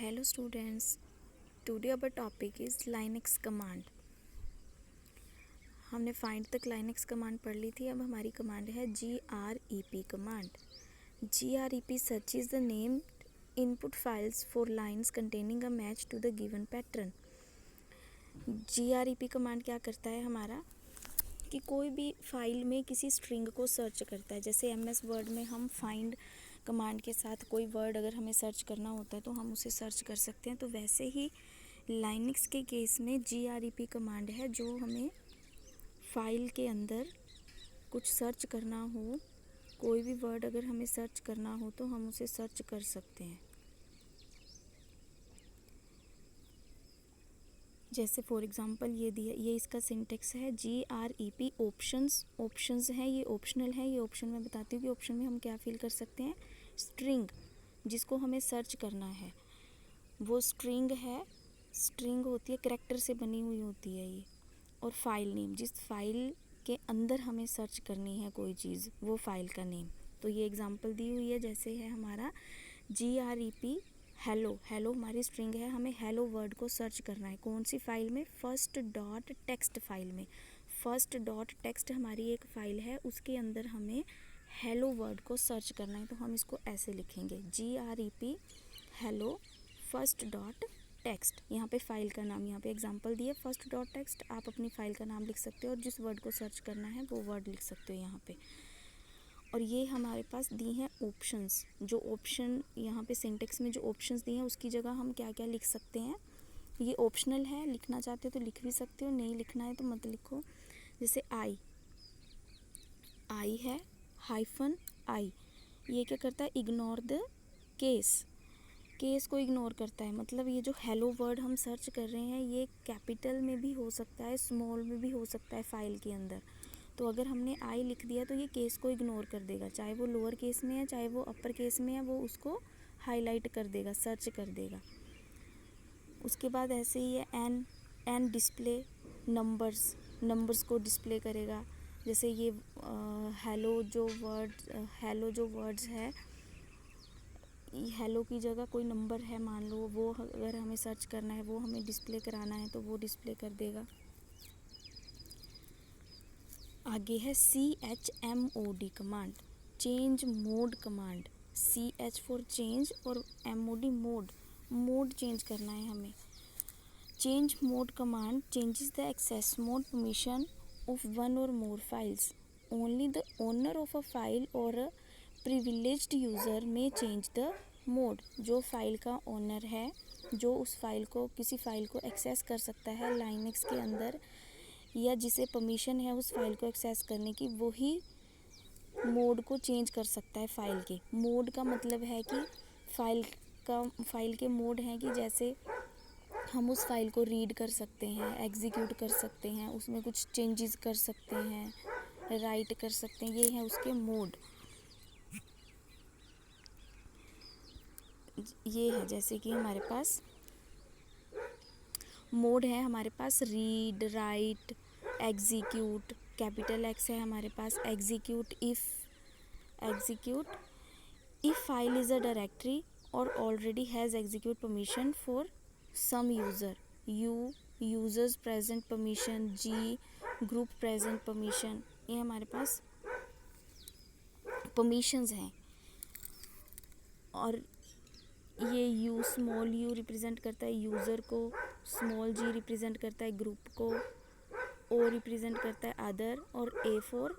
Hello students, today our topic is Linux command. हमने find तक Linux command पढ़ ली थी. अब हमारी command है grep command. grep searches the named input files for lines containing a match to the given pattern. grep command क्या करता है हमारा कि कोई भी फाइल में किसी स्ट्रिंग को सर्च करता है. जैसे MS वर्ड में हम फाइंड कमांड के साथ कोई वर्ड अगर हमें सर्च करना होता है तो हम उसे सर्च कर सकते हैं. तो वैसे ही लाइनक्स के केस में grep कमांड है जो हमें फाइल के अंदर कुछ सर्च करना हो, कोई भी वर्ड अगर हमें सर्च करना हो तो हम उसे सर्च कर सकते हैं. जैसे फॉर एग्जांपल ये इसका सिंटेक्स है grep ऑप्शंस हैं, ये ऑप्शनल है. ये ऑप्शन मैं बताती हूँ कि ऑप्शन में हम क्या फिल कर सकते हैं. स्ट्रिंग जिसको हमें सर्च करना है वो स्ट्रिंग है. स्ट्रिंग होती है करैक्टर से बनी हुई होती है ये. और फाइल नेम जिस फाइल के अंदर हमें सर्च करनी है कोई चीज़ वो फाइल का नेम. तो ये एग्जांपल दी हुई है. जैसे है हमारा grep हेलो हमारी स्ट्रिंग है. हमें हेलो वर्ड को सर्च करना है. कौन सी फाइल में? फर्स्ट डॉट टेक्स्ट फाइल में. फर्स्ट डॉट टेक्स्ट हमारी एक फ़ाइल है, उसके अंदर हमें हेलो वर्ड को सर्च करना है. तो हम इसको ऐसे लिखेंगे grep hello first dot text. यहाँ पे फाइल का नाम, यहाँ पे एग्जांपल दिए फर्स्ट डॉट टेक्स्ट. आप अपनी फ़ाइल का नाम लिख सकते हो और जिस वर्ड को सर्च करना है वो वर्ड लिख सकते हो यहाँ पे. और ये हमारे पास दी हैं ऑप्शंस. जो ऑप्शन यहाँ पे सिंटेक्स में जो ऑप्शंस दी हैं उसकी जगह हम क्या क्या लिख सकते हैं. ये ऑप्शनल है, लिखना चाहते हो तो लिख भी सकते हो, नहीं लिखना है तो मत लिखो. जैसे आई है हाइफन आई. ये क्या करता है? इग्नोर द केस को इग्नोर करता है. मतलब ये जो हेलो वर्ड हम सर्च कर रहे हैं ये कैपिटल में भी हो सकता है, स्मॉल में भी हो सकता है फाइल के अंदर. तो अगर हमने आई लिख दिया तो ये केस को इग्नोर कर देगा. चाहे वो लोअर केस में है चाहे वो अपर केस में है, वो उसको हाईलाइट कर देगा, सर्च कर देगा. उसके बाद ऐसे ही है एन डिस्प्ले नंबर्स को डिस्प्ले करेगा. जैसे ये हेलो जो वर्ड्स है, हेलो की जगह कोई नंबर है मान लो, वो अगर हमें सर्च करना है वो हमें डिस्प्ले कराना है तो वो डिस्प्ले कर देगा. आगे है chmod command, change mode command. ch for change और mod मोड चेंज करना है हमें. Change mode command changes the access mode permission of one or more files. Only the owner of a file or a privileged user में change the mode. जो file का owner है, जो उस file को किसी फाइल को एक्सेस कर सकता है लाइनक्स के अंदर, या जिसे परमिशन है उस फाइल को एक्सेस करने की, वही मोड को चेंज कर सकता है फाइल के. मोड का मतलब है कि फाइल के मोड हैं कि जैसे हम उस फाइल को रीड कर सकते हैं, एग्जीक्यूट कर सकते हैं, उसमें कुछ चेंजेस कर सकते हैं, राइट कर सकते हैं. ये है उसके मोड. ये है जैसे कि हमारे पास मोड है, हमारे पास read, write, execute. Capital X है हमारे पास. Execute if file is a directory or already has execute permission for some user. Users present permission. G group present permission. ये हमारे पास परमिशंस हैं. और ये यू स्मॉल यू रिप्रेजेंट करता है यूज़र को, स्मॉल जी रिप्रेजेंट करता है ग्रुप को, ओ रिप्रेजेंट करता है अदर, और ए फॉर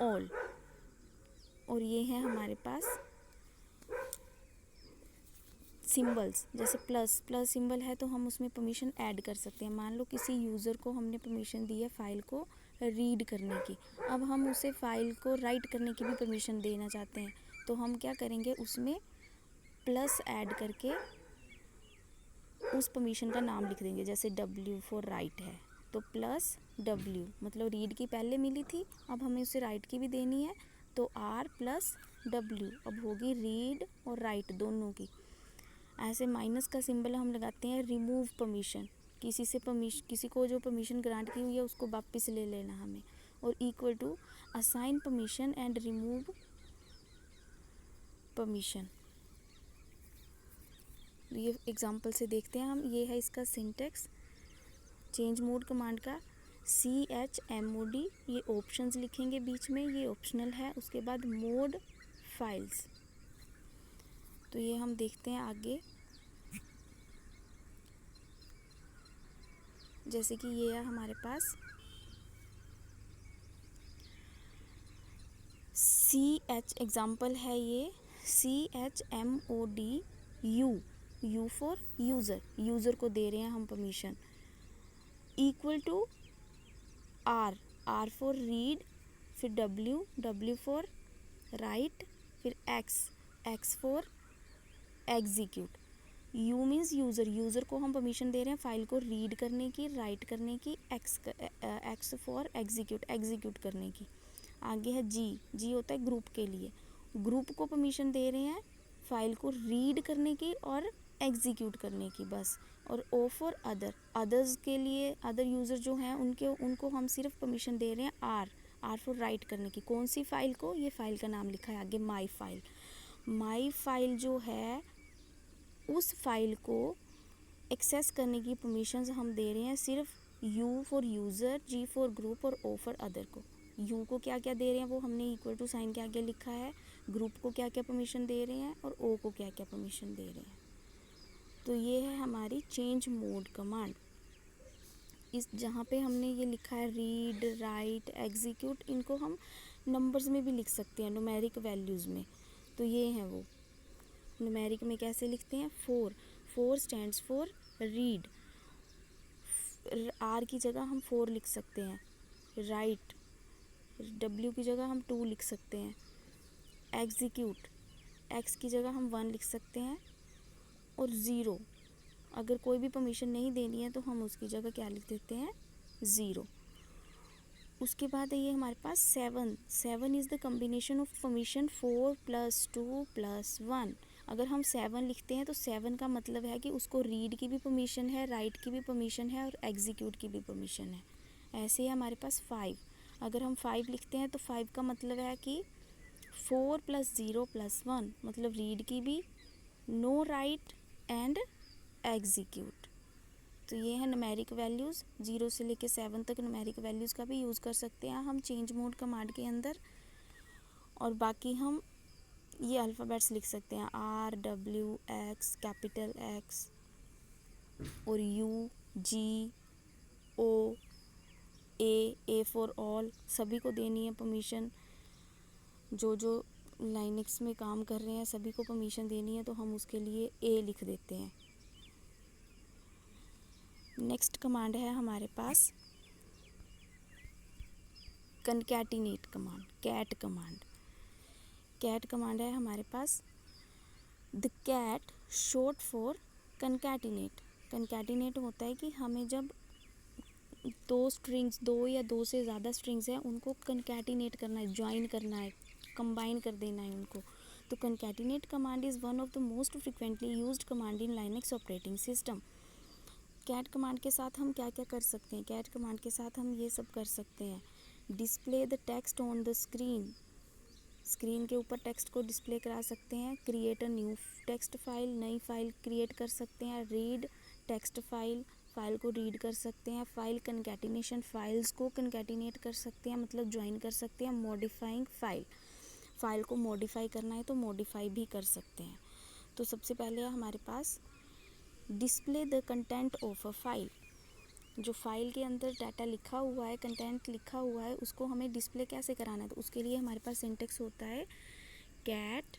ऑल. और ये है हमारे पास सिंबल्स. जैसे प्लस सिंबल है तो हम उसमें परमिशन ऐड कर सकते हैं. मान लो किसी यूज़र को हमने परमिशन दी है फाइल को रीड करने की, अब हम उसे फाइल को राइट करने की भी परमिशन देना चाहते हैं. तो हम क्या करेंगे, उसमें प्लस ऐड करके उस परमिशन का नाम लिख देंगे. जैसे W फॉर राइट है तो प्लस W, मतलब रीड की पहले मिली थी, अब हमें उसे राइट की भी देनी है तो R प्लस W. अब होगी रीड और राइट दोनों की. ऐसे माइनस का सिंबल हम लगाते हैं रिमूव परमिशन. किसी को जो परमिशन ग्रांट की हुई है उसको वापस ले लेना हमें. और equal to assign permission and remove permission. ये एग्जांपल से देखते हैं हम। ये है इसका सिंटेक्स चेंज मोड कमांड का, CHMOD, ये ऑप्शंस लिखेंगे बीच में, ये ऑप्शनल है। उसके बाद मोड फाइल्स, तो ये हम देखते हैं आगे। जैसे कि ये है हमारे पास एग्जाम्पल है ये CHMOD U फॉर यूज़र को दे रहे हैं हम permission, equal to R for read, फिर W फॉर राइट, फिर X for execute. U means user को हम परमिशन दे रहे हैं फाइल को रीड करने की, राइट करने की, X फॉर एग्जीक्यूट करने की। आगे है G होता है ग्रुप के लिए, ग्रुप को परमिशन दे रहे हैं फाइल को रीड करने की और एग्जीक्यूट करने की बस। और O फॉर अदर्स के लिए, अदर यूज़र जो हैं उनको हम सिर्फ परमिशन दे रहे हैं R फॉर राइट करने की। कौन सी फाइल को? ये फाइल का नाम लिखा है आगे माई फाइल जो है उस फाइल को एक्सेस करने की परमिशंस हम दे रहे हैं सिर्फ U for user, G for group और O फॉर अदर को। U को क्या क्या दे रहे हैं वो हमने इक्वल टू साइन के आगे लिखा है, ग्रुप को क्या क्या परमिशन दे रहे हैं और O को क्या क्या परमिशन दे रहे हैं। तो ये है हमारी चेंज मोड कमांड। इस जहाँ पे हमने ये लिखा है रीड, राइट, एग्जीक्यूट, इनको हम नंबर्स में भी लिख सकते हैं, न्यूमेरिक वैल्यूज़ में। तो ये हैं वो न्यूमेरिक में कैसे लिखते हैं, 4 स्टैंड्स फॉर रीड, R की जगह हम 4 लिख सकते हैं, राइट W की जगह हम 2 लिख सकते हैं, एग्जीक्यूट X की जगह हम 1 लिख सकते हैं, और 0 अगर कोई भी परमिशन नहीं देनी है तो हम उसकी जगह क्या लिख देते हैं, 0। उसके बाद है ये हमारे पास 7 is the combination of permission 4 + 2 + 1। अगर हम 7 लिखते हैं तो 7 का मतलब है कि उसको रीड की भी परमिशन है, राइट की भी परमिशन है और एग्जीक्यूट की भी परमिशन है। ऐसे ही हमारे पास 5, अगर हम 5 लिखते हैं तो 5 का मतलब है कि 4 + 0 + 1, मतलब रीड की भी, नो राइट एंड एग्जीक्यूट। तो ये है न्यूमेरिक वैल्यूज़, 0 से लेके 7 तक न्यूमेरिक वैल्यूज़ का भी यूज़ कर सकते हैं हम चेंज मोड कमांड के अंदर। और बाकी हम ये अल्फ़ाबेट्स लिख सकते हैं R, W, X, capital X और U, G, O, A for all, सभी को देनी है परमिशन। जो लाइनक्स में काम कर रहे हैं सभी को परमिशन देनी है, तो हम उसके लिए A लिख देते हैं। नेक्स्ट कमांड है हमारे पास कनकैटिनेट कमांड, कैट कमांड है हमारे पास। द कैट शॉर्ट फॉर कनकैटिनेट होता है कि हमें जब 2 या 2 से ज़्यादा स्ट्रिंग्स हैं उनको कनकैटिनेट करना है, ज्वाइन करना है, कंबाइन कर देना है उनको। तो concatenate command is one of the most frequently used command in Linux operating system. Cat command के साथ हम क्या क्या कर सकते हैं, कैट कमांड के साथ हम ये सब कर सकते हैं, display the text on the screen के ऊपर टेक्स्ट को डिस्प्ले करा सकते हैं, create a new text file, नई फाइल क्रिएट कर सकते हैं, रीड टेक्स्ट फाइल को रीड कर सकते हैं, फाइल कनकैटिनेशन, फाइल्स को कनकैटिनेट कर सकते हैं मतलब ज्वाइन कर सकते हैं, मॉडिफाइंग फाइल को मॉडिफाई करना है तो मॉडिफाई भी कर सकते हैं। तो सबसे पहले हमारे पास display the content of a file, जो फाइल के अंदर डाटा लिखा हुआ है, कंटेंट लिखा हुआ है, उसको हमें डिस्प्ले कैसे कराना है। तो उसके लिए हमारे पास सिंटेक्स होता है कैट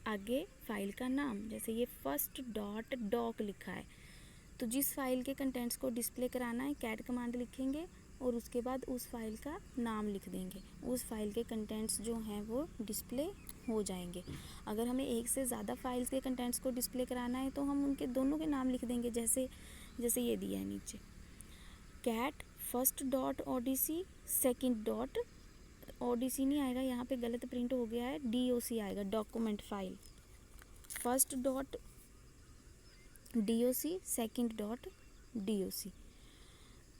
आगे फाइल का नाम, जैसे ये first.doc लिखा है, तो जिस फाइल के कंटेंट्स को डिस्प्ले कराना है कैट कमांड लिखेंगे और उसके बाद उस फाइल का नाम लिख देंगे, उस फाइल के कंटेंट्स जो हैं वो डिस्प्ले हो जाएंगे। अगर हमें एक से ज़्यादा फाइल्स के कंटेंट्स को डिस्प्ले कराना है तो हम उनके दोनों के नाम लिख देंगे, जैसे ये दिया है नीचे, कैट first.odc, second.odc नहीं आएगा, यहाँ पे गलत प्रिंट हो गया है, doc आएगा, डॉक्यूमेंट फाइल, first.doc, second.doc।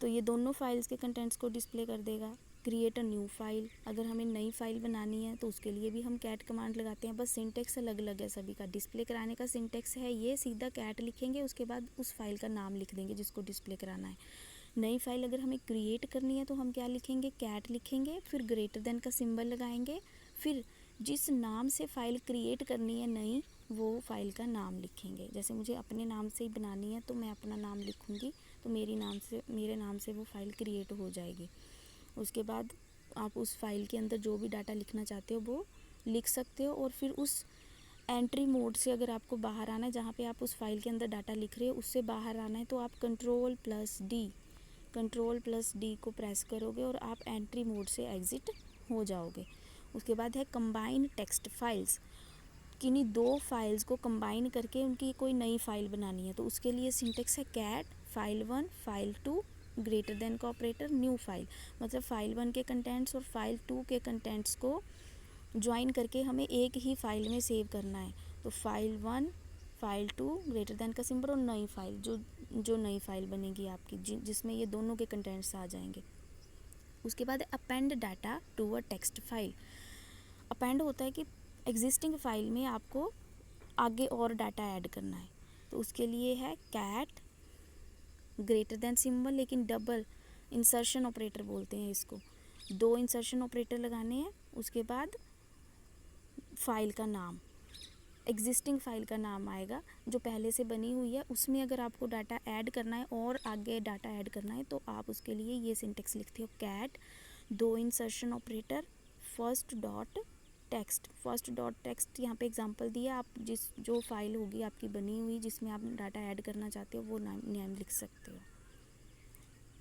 तो ये दोनों फाइल्स के कंटेंट्स को डिस्प्ले कर देगा। क्रिएट अ न्यू फाइल, अगर हमें नई फाइल बनानी है तो उसके लिए भी हम कैट कमांड लगाते हैं। बस सिंटेक्स अलग अलग है सभी का। डिस्प्ले कराने का सिंटेक्स है ये, सीधा कैट लिखेंगे, उसके बाद उस फाइल का नाम लिख देंगे जिसको डिस्प्ले कराना है। नई फाइल अगर हमें क्रिएट करनी है तो हम क्या लिखेंगे, कैट लिखेंगे, फिर ग्रेटर देन का सिंबल लगाएंगे, फिर जिस नाम से फ़ाइल क्रिएट करनी है नई, वो फाइल का नाम लिखेंगे। जैसे मुझे अपने नाम से ही बनानी है तो मैं अपना नाम लिखूँगी, तो मेरे नाम से वो फ़ाइल क्रिएट हो जाएगी। उसके बाद आप उस फाइल के अंदर जो भी डाटा लिखना चाहते हो वो लिख सकते हो। और फिर उस एंट्री मोड से अगर आपको बाहर आना है, जहाँ पे आप उस फाइल के अंदर डाटा लिख रहे हो उससे बाहर आना है, तो आप कंट्रोल प्लस डी को प्रेस करोगे और आप एंट्री मोड से एग्ज़िट हो जाओगे। उसके बाद है कंबाइन टेक्स्ट फाइल्स, किन्हीं दो फाइल्स को कंबाइन करके उनकी कोई नई फाइल बनानी है, तो उसके लिए सिंटेक्स है cat file1 file2 greater than का ऑपरेटर न्यू फाइल। मतलब file1 के कंटेंट्स और file2 के कंटेंट्स को ज्वाइन करके हमें एक ही फाइल में सेव करना है। तो file1 file2 ग्रेटर देन का सिंबल और नई फाइल, जो नई फाइल बनेगी आपकी जिसमें ये दोनों के कंटेंट्स आ जाएंगे। उसके बाद append data to a text file. Append होता है कि एग्जिस्टिंग फाइल में आपको आगे और डाटा ऐड करना है, तो उसके लिए है कैट ग्रेटर देन सिंबल, लेकिन डबल इंसर्शन ऑपरेटर बोलते हैं इसको। दो इंसर्शन ऑपरेटर लगाने हैं, उसके बाद फाइल का नाम, एग्जिस्टिंग फाइल का नाम आएगा जो पहले से बनी हुई है, उसमें अगर आपको डाटा ऐड करना है और आगे डाटा ऐड करना है तो आप उसके लिए ये सिंटेक्स लिखते हो कैट दो insertion operator first dot text. यहाँ पे एग्जांपल दिया, आप जो फाइल होगी आपकी बनी हुई जिसमें आप डाटा ऐड करना चाहते हो वो नेम लिख सकते हो।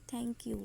Thank you.